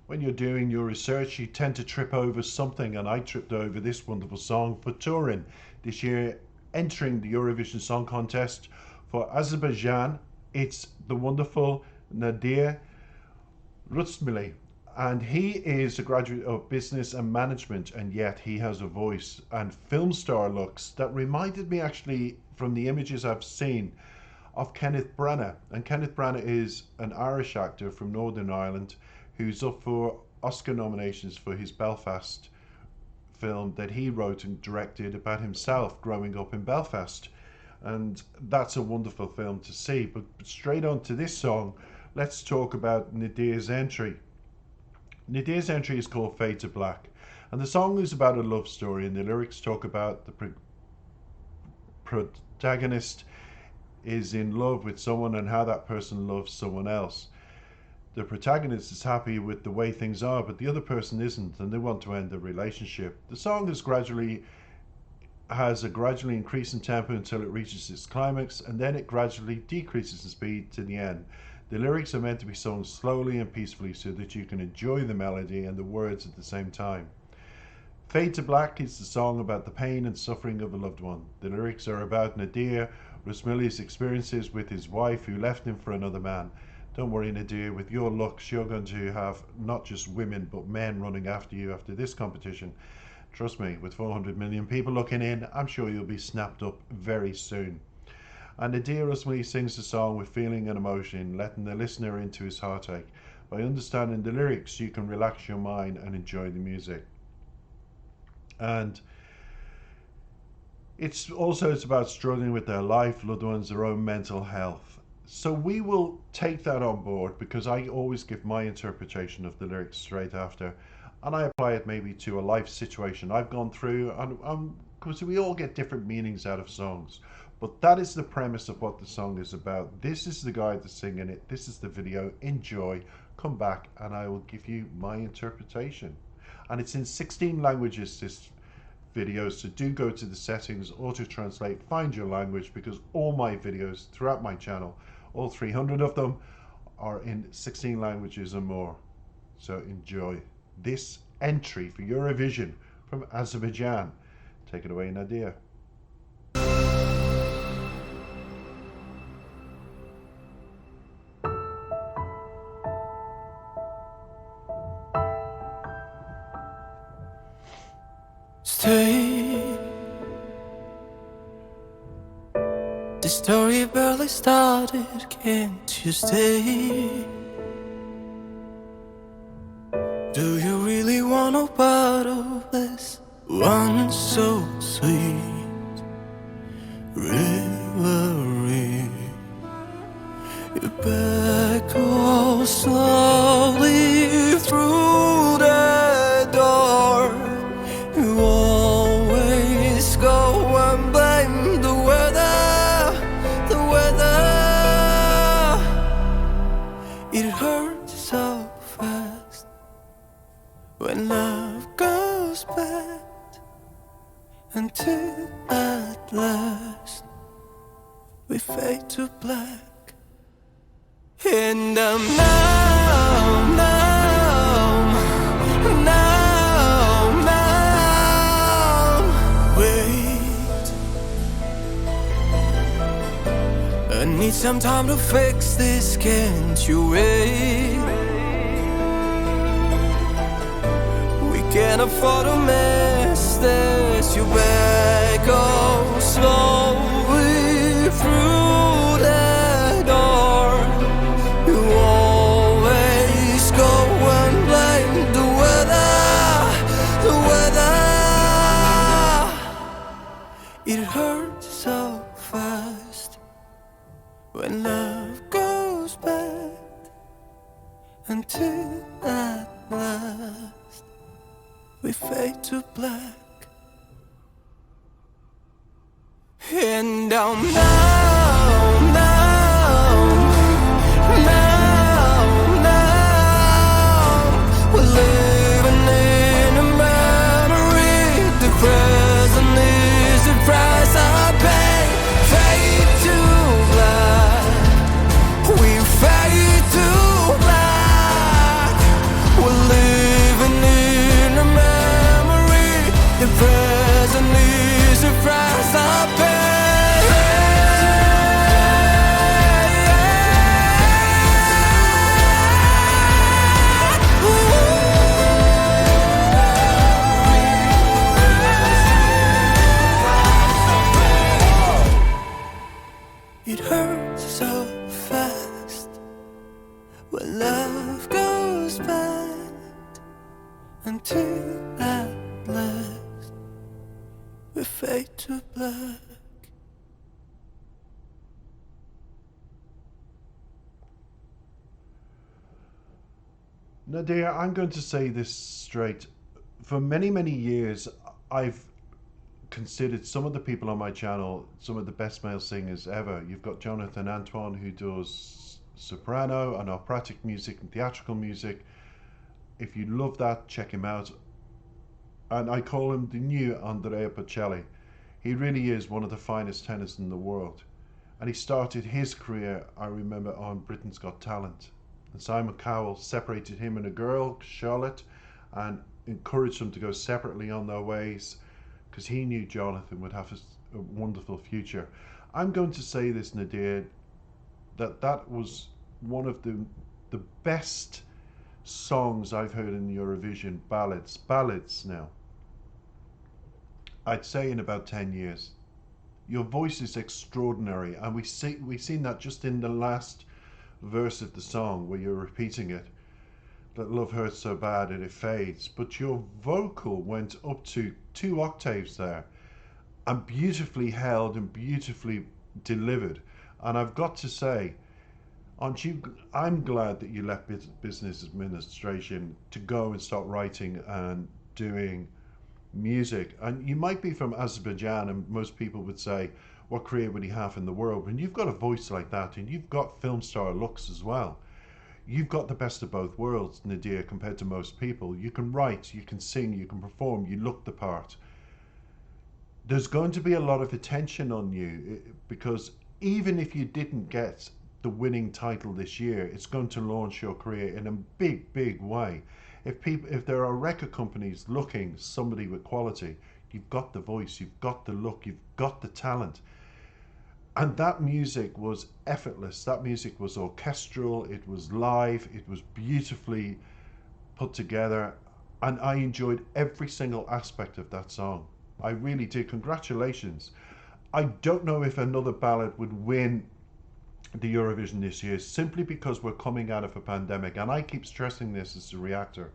when you're doing your research, you tend to trip over something, and I tripped over this wonderful song for Turin this year, entering the Eurovision Song Contest for Azerbaijan. It's the wonderful Nadir Rutsmili, and he is a graduate of business and management, and yet he has a voice and film star looks that reminded me, actually, from the images I've seen, of Kenneth Branagh. And Kenneth Branagh is an Irish actor from Northern Ireland who's up for Oscar nominations for his Belfast film that he wrote and directed about himself growing up in Belfast. And that's a wonderful film to see. But straight on to this song, let's talk about Nadir's entry. Nadir's entry is called Fade to Black. And the song is about a love story, and the lyrics talk about the protagonist is in love with someone and how that person loves someone else. The protagonist is happy with the way things are, but the other person isn't, and they want to end the relationship. The song has a gradually increasing tempo until it reaches its climax, and then it gradually decreases in speed to the end. The lyrics are meant to be sung slowly and peacefully so that you can enjoy the melody and the words at the same time. Fade to Black is the song about the pain and suffering of a loved one. The lyrics are about Nadir Rusmili's experiences with his wife who left him for another man. Don't worry, Nadir, with your looks, you're going to have not just women but men running after you after this competition. Trust me, with 400 million people looking in, I'm sure you'll be snapped up very soon. And Nadir Rusmili sings the song with feeling and emotion, letting the listener into his heartache. By understanding the lyrics, you can relax your mind and enjoy the music. And it's about struggling with their life, loved ones, their own mental health. So we will take that on board, because I always give my interpretation of the lyrics straight after, and I apply it maybe to a life situation I've gone through, and because we all get different meanings out of songs. But that is the premise of what the song is about. This is the guy that's singing it. This is the video. Enjoy. Come back and I will give you my interpretation. And it's in 16 languages, this video, so do go to the settings, auto translate, find your language, because all my videos throughout my channel, all 300 of them, are in 16 languages or more. So enjoy this entry for Eurovision from Azerbaijan. Take it away, Nadir. Stay. The story barely started, can't you stay? Do you really want a part of this one so sweet? Reverie. You back all slowly through the door. You always go and blame the weather, the weather. It hurts so fast when love goes bad, until at last we fade to black. And I'm numb, numb, numb, numb. Wait, I need some time to fix this, can't you wait? We can't afford to miss this. You better go slowly through the door. You always go and blame the weather, the weather. It hurts so fast when love goes bad, until at last we fade to black. And I'm numb, numb, numb, numb. We're living in a memory. The present is the price I pay. Fade to black. We fade to black. We're living until at last we fade to black. Nadir, I'm going to say this straight. For many, many years, I've considered some of the people on my channel some of the best male singers ever. You've got Jonathan Antoine, who does soprano and operatic music and theatrical music. If you love that, check him out. And I call him the new Andrea Bocelli. He really is one of the finest tenors in the world. And he started his career, I remember, on Britain's Got Talent. And Simon Cowell separated him and a girl, Charlotte, and encouraged them to go separately on their ways because he knew Jonathan would have a wonderful future. I'm going to say this, Nadir, that was one of the best songs I've heard in Eurovision ballads now. I'd say in about 10 years. Your voice is extraordinary, and we've seen that just in the last verse of the song where you're repeating it, that love hurts so bad and it fades, but your vocal went up to 2 octaves there and beautifully held and beautifully delivered. And I've got to say, I'm glad that you left business administration to go and start writing and doing music. And you might be from Azerbaijan, and most people would say, what career would he have in the world? And you've got a voice like that, and you've got film star looks as well. You've got the best of both worlds, Nadir, compared to most people. You can write, you can sing, you can perform, you look the part. There's going to be a lot of attention on you because even if you didn't get the winning title this year, it's going to launch your career in a big, big way. If there are record companies looking somebody with quality, you've got the voice, you've got the look, you've got the talent. And that music was effortless. That music was orchestral, it was live, it was beautifully put together, and I enjoyed every single aspect of that song. I really did. Congratulations. I don't know if another ballad would win the Eurovision this year, simply because we're coming out of a pandemic, and I keep stressing this as a reactor.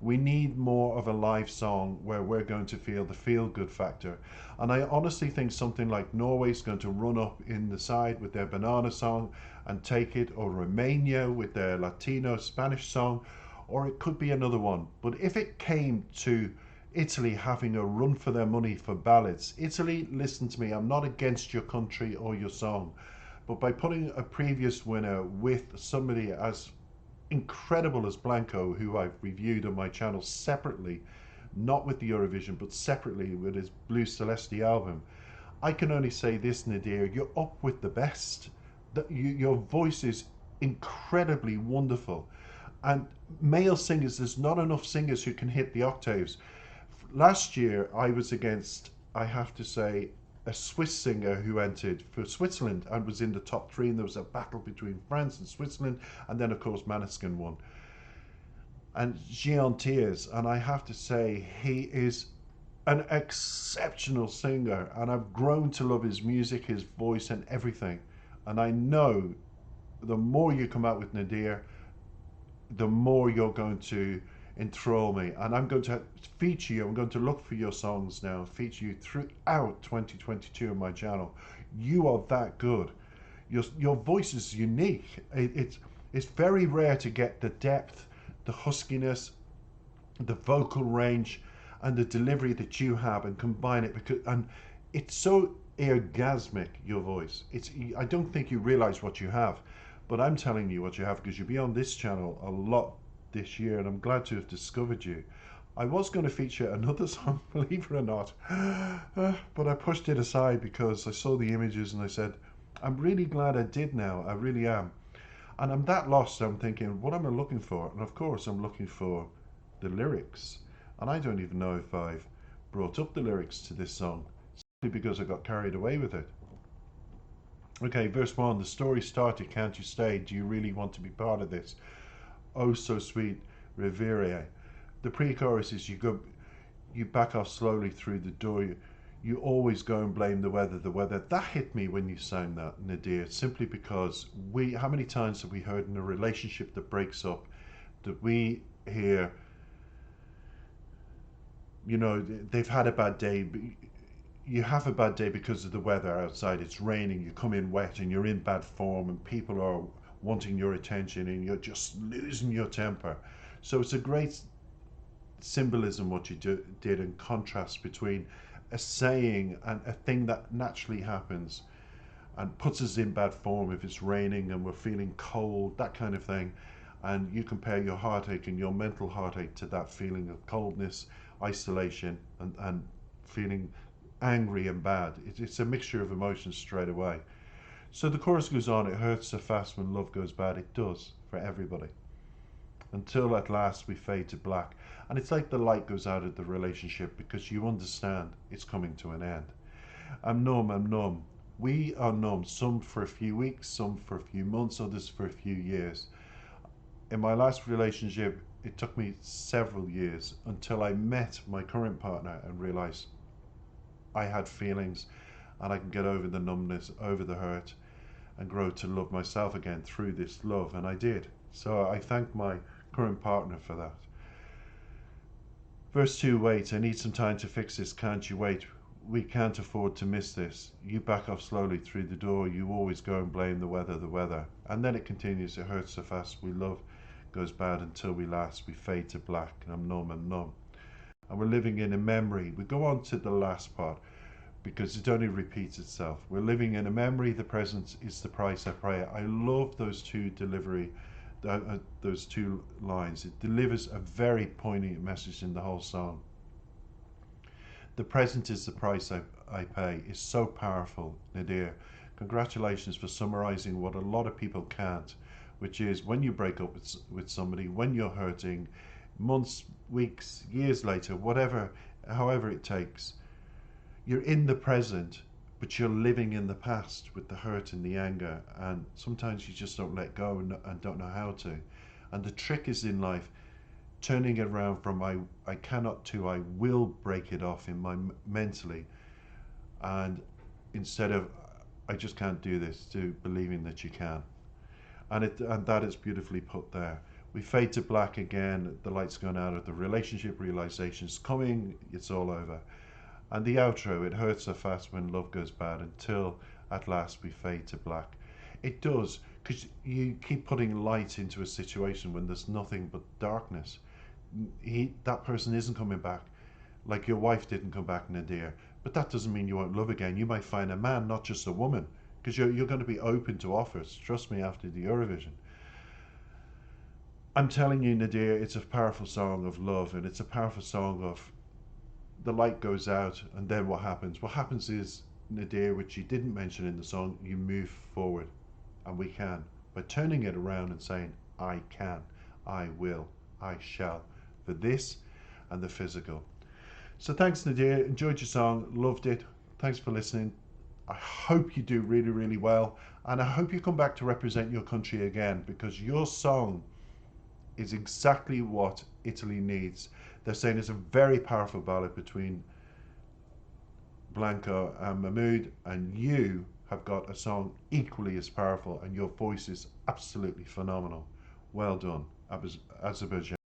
We need more of a live song where we're going to feel the feel-good factor. And I honestly think something like Norway's going to run up in the side with their Banana song and take it, or Romania with their Latino Spanish song, or it could be another one. But if it came to Italy having a run for their money for ballads, Italy, listen to me, I'm not against your country or your song, but by putting a previous winner with somebody as incredible as Blanco, who I've reviewed on my channel separately, not with the Eurovision, but separately with his Blue Celeste album, I can only say this, Nadir, you're up with the best. Your voice is incredibly wonderful. And male singers, there's not enough singers who can hit the octaves. Last year, I was against, I have to say, a Swiss singer who entered for Switzerland and was in the top 3, and there was a battle between France and Switzerland, and then of course Maneskin won. And Jean Thiers, and I have to say, he is an exceptional singer, and I've grown to love his music, his voice, and everything. And I know the more you come out with Nadir, the more you're going to enthrall me, and I'm going to feature you. I'm going to look for your songs now, feature you throughout 2022 on my channel. You are that good. Your voice is unique. It's very rare to get the depth, the huskiness, the vocal range, and the delivery that you have, and combine it, and it's so orgasmic, your voice. I don't think you realize what you have, but I'm telling you what you have, because you'll be on this channel a lot this year, and I'm glad to have discovered you. I was going to feature another song, believe it or not, but I pushed it aside because I saw the images and I said, I'm really glad I did now. I really am. And I'm that lost. I'm thinking, what am I looking for? And of course, I'm looking for the lyrics. And I don't even know if I've brought up the lyrics to this song, simply because I got carried away with it. Okay, verse 1, the story started, can't you stay? Do you really want to be part of this? Oh, so sweet, Revere. The pre-chorus is you back off slowly through the door. You always go and blame the weather. That hit me when you sang that, Nadir, simply because how many times have we heard in a relationship that breaks up that we hear you know, they've had a bad day. You have a bad day because of the weather outside. It's raining, you come in wet and you're in bad form, and people are wanting your attention and you're just losing your temper. So it's a great symbolism what you did, in contrast between a saying and a thing that naturally happens and puts us in bad form if it's raining and we're feeling cold, that kind of thing. And you compare your heartache and your mental heartache to that feeling of coldness, isolation, and feeling angry and bad. It's a mixture of emotions straight away. So the chorus goes on, it hurts so fast when love goes bad. It does for everybody. Until at last we fade to black. And it's like the light goes out of the relationship because you understand it's coming to an end. I'm numb, I'm numb. We are numb, some for a few weeks, some for a few months, others for a few years. In my last relationship, it took me several years until I met my current partner and realized I had feelings and I can get over the numbness, over the hurt, and grow to love myself again through this love. And I did. So I thank my current partner for that. Verse 2, wait, I need some time to fix this, can't you wait? We can't afford to miss this. You back off slowly through the door, you always go and blame the weather, the weather. And then it continues, it hurts so fast, we love goes bad until we last, we fade to black, and I'm numb and numb. And we're living in a memory. We go on to the last part because it only repeats itself. We're living in a memory, the present is the price I pay. I love those two those two lines. It delivers a very poignant message in the whole song. The present is the price I pay is so powerful, Nadir. Congratulations for summarizing what a lot of people can't, which is when you break up with somebody, when you're hurting, months, weeks, years later, whatever, however it takes, you're in the present, but you're living in the past with the hurt and the anger, and sometimes you just don't let go and don't know how to. And the trick is in life turning it around from I cannot to I will break it off in my mentally, and instead of I just can't do this, to believing that you can. And that is beautifully put there. We fade to black again, the light's gone out of the relationship, realization's coming, it's all over. And the outro, it hurts so fast when love goes bad until at last we fade to black. It does, because you keep putting light into a situation when there's nothing but darkness. That person isn't coming back, like your wife didn't come back, Nadir. But that doesn't mean you won't love again. You might find a man, not just a woman, because you're going to be open to offers. Trust me, after the Eurovision. I'm telling you, Nadir, it's a powerful song of love, and it's a powerful song of the light goes out, and then what happens? What happens is, Nadir, which you didn't mention in the song, you move forward, and we can, by turning it around and saying, I can, I will, I shall, for this and the physical. So thanks, Nadir. Enjoyed your song, loved it. Thanks for listening. I hope you do really, really well, and I hope you come back to represent your country again, because your song is exactly what Italy needs. They're saying it's a very powerful ballad between Blanco and Mahmood, and you have got a song equally as powerful, and your voice is absolutely phenomenal. Well done, Azerbaijan.